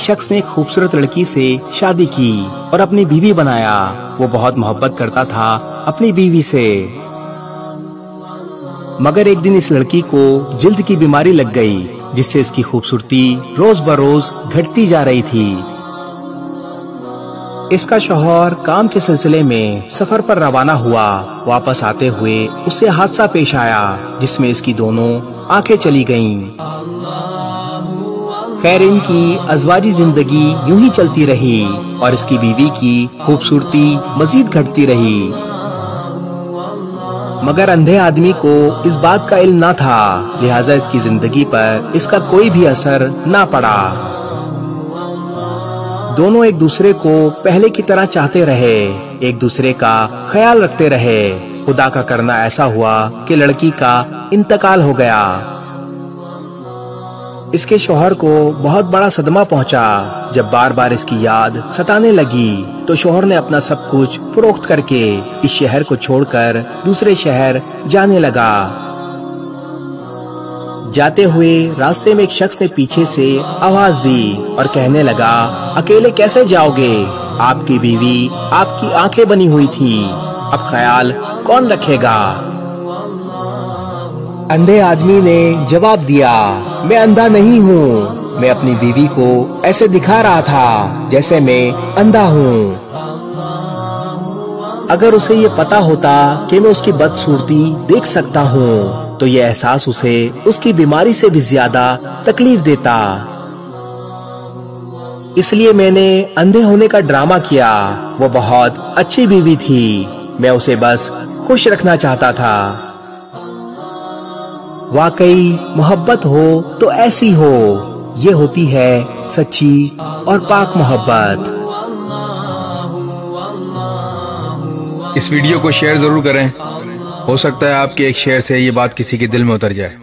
शख्स ने एक खूबसूरत लड़की से शादी की और अपनी बीवी बनाया। वो बहुत मोहब्बत करता था अपनी बीवी से। मगर एक दिन इस लड़की को जिल्द की बीमारी लग गई, जिससे इसकी खूबसूरती रोज बरोज घटती जा रही थी। इसका शौहर काम के सिलसिले में सफर पर रवाना हुआ। वापस आते हुए उसे हादसा पेश आया, जिसमें इसकी दोनों आंखें चली गईं। खैर, इनकी अज़वाजी जिंदगी यूं ही चलती रही और इसकी बीवी की खूबसूरती मजीद घटती रही। मगर अंधे आदमी को इस बात का इल्म न था, लिहाजा इसकी जिंदगी पर इसका कोई भी असर न पड़ा। दोनों एक दूसरे को पहले की तरह चाहते रहे, एक दूसरे का ख्याल रखते रहे। खुदा का करना ऐसा हुआ कि लड़की का इंतकाल हो गया। इसके शौहर को बहुत बड़ा सदमा पहुंचा। जब बार बार इसकी याद सताने लगी तो शौहर ने अपना सब कुछ फरोख्त करके इस शहर को छोड़कर दूसरे शहर जाने लगा। जाते हुए रास्ते में एक शख्स ने पीछे से आवाज दी और कहने लगा, अकेले कैसे जाओगे? आपकी बीवी आपकी आंखें बनी हुई थी, अब ख्याल कौन रखेगा? अंधे आदमी ने जवाब दिया, मैं अंधा नहीं हूँ, मैं अपनी बीवी को ऐसे दिखा रहा था जैसे मैं अंधा हूँ। अगर उसे ये पता होता कि मैं उसकी बदसूरती देख सकता हूँ तो ये एहसास उसे उसकी बीमारी से भी ज्यादा तकलीफ देता। इसलिए मैंने अंधे होने का ड्रामा किया। वो बहुत अच्छी बीवी थी, मैं उसे बस खुश रखना चाहता था। वाकई मोहब्बत हो तो ऐसी हो, ये होती है सच्ची और पाक मोहब्बत। इस वीडियो को शेयर जरूर करें, हो सकता है आपके एक शेयर से ये बात किसी के दिल में उतर जाए।